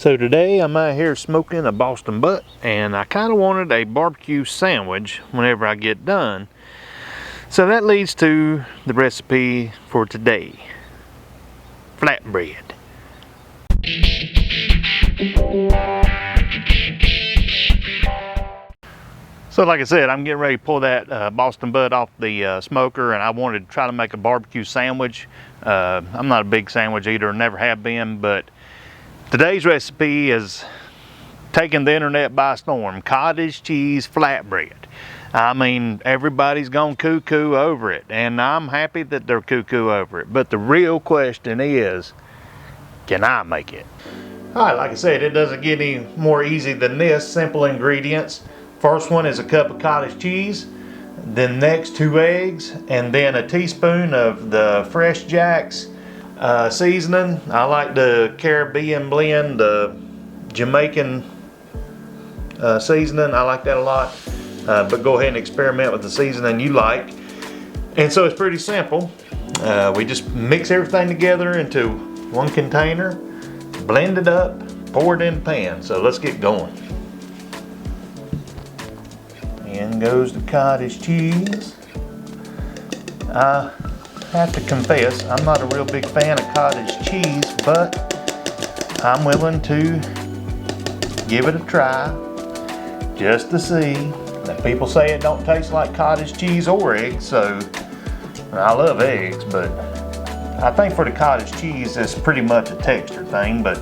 So today I'm out here smoking a Boston butt, and I kind of wanted a barbecue sandwich whenever I get done. So that leads to the recipe for today: flatbread. So like I said, I'm getting ready to pull that Boston butt off the smoker, and I wanted to try to make a barbecue sandwich. I'm not a big sandwich eater, never have been, but today's recipe is taking the internet by storm: cottage cheese flatbread. I mean, everybody's gone cuckoo over it, and I'm happy that they're cuckoo over it. But the real question is, can I make it? All right, like I said, it doesn't get any more easy than this. Simple ingredients. First one is a cup of cottage cheese, then next 2 eggs, and then a teaspoon of the Fresh Jack's seasoning. I like the Caribbean blend, the Jamaican seasoning. I like that a lot, but go ahead and experiment with the seasoning you like. And so it's pretty simple. We just mix everything together into one container, blend it up, pour it in the pan. So let's get going. In goes the cottage cheese. I have to confess, I'm not a real big fan of cottage cheese, but I'm willing to give it a try just to see. Now, people say it don't taste like cottage cheese or eggs, so I love eggs, but I think for the cottage cheese it's pretty much a texture thing. But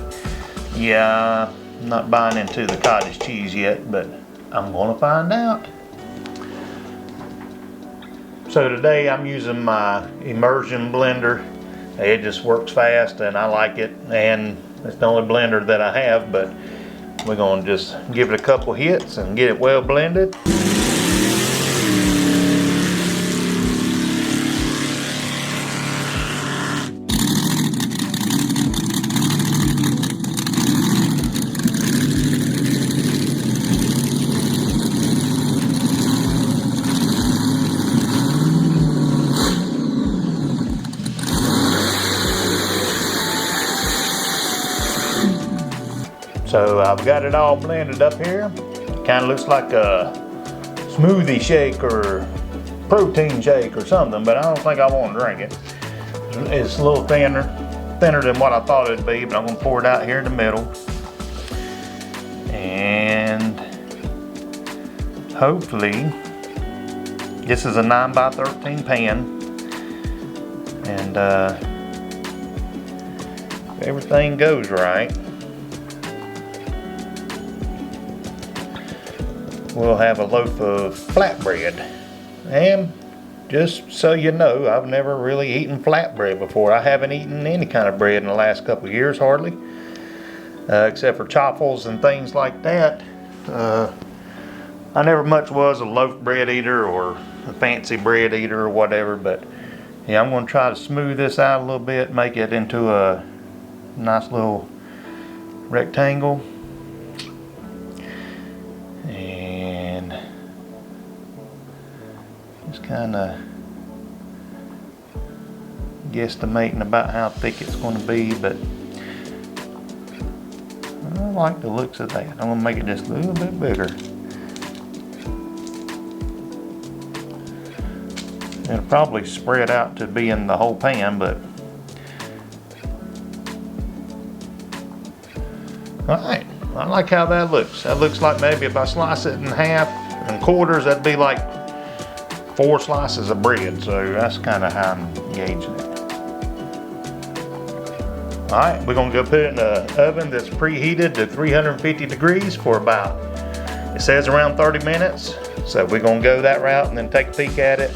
yeah, I'm not buying into the cottage cheese yet, but I'm gonna find out. So today I'm using my immersion blender. It just works fast and I like it, and it's the only blender that I have, but we're gonna just give it a couple hits and get it well blended. So I've got it all blended up here. Kind of looks like a smoothie shake or protein shake or something, but I don't think I want to drink it. It's a little thinner than what I thought it'd be, but I'm gonna pour it out here in the middle. And hopefully, this is a 9x13 pan. And if everything goes right, we'll have a loaf of flatbread. And just so you know, I've never really eaten flatbread before. I haven't eaten any kind of bread in the last couple of years, hardly, except for chaffles and things like that. I never much was a loaf bread eater or a fancy bread eater or whatever, but yeah, I'm going to try to smooth this out a little bit, make it into a nice little rectangle. Just kind of guesstimating about how thick it's going to be, but I like the looks of that. I'm going to make it just a little bit bigger. It'll probably spread out to be in the whole pan, but alright, I like how that looks. That looks like maybe if I slice it in half and quarters, that'd be like 4 slices of bread, so that's kind of how I'm gauging it. Alright, we're going to go put it in the oven that's preheated to 350 degrees for about, it says around 30 minutes. So we're going to go that route and then take a peek at it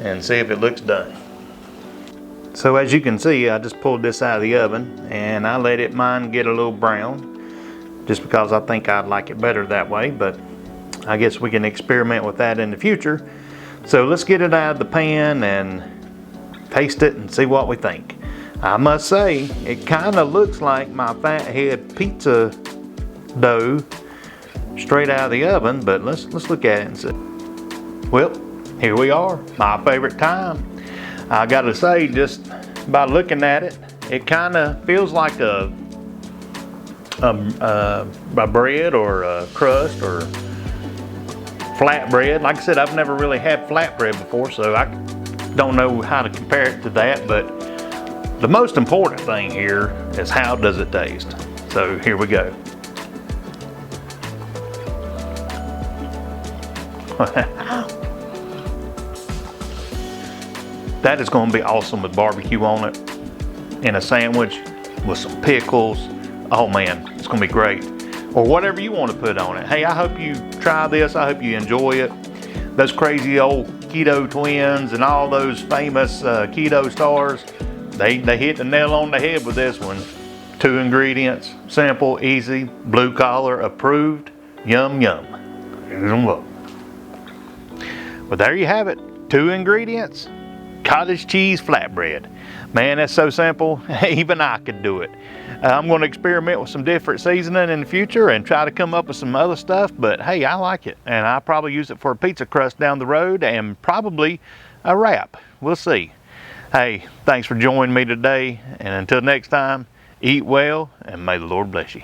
and see if it looks done. So as you can see, I just pulled this out of the oven and I let mine get a little brown, just because I think I'd like it better that way, but I guess we can experiment with that in the future. So let's get it out of the pan and taste it and see what we think. I must say, it kind of looks like my Fathead pizza dough straight out of the oven, but let's look at it and see. Well, here we are, my favorite time. I gotta say, just by looking at it, it kind of feels like a a bread or a crust or flatbread. Like I said, I've never really had flatbread before, so I don't know how to compare it to that, but the most important thing here is how does it taste. So here we go. That is going to be awesome with barbecue on it, in a sandwich with some pickles. Oh man, it's going to be great. Or whatever you want to put on it. Hey, I hope you try this. I hope you enjoy it. Those crazy old keto twins and all those famous keto stars, they hit the nail on the head with this one. 2 ingredients, simple, easy, blue collar, approved, yum yum. Well, there you have it. 2 ingredients, cottage cheese flatbread. Man, that's so simple, even I could do it. I'm going to experiment with some different seasoning in the future and try to come up with some other stuff, but hey, I like it. And I'll probably use it for a pizza crust down the road and probably a wrap. We'll see. Hey, thanks for joining me today, and until next time, eat well and may the Lord bless you.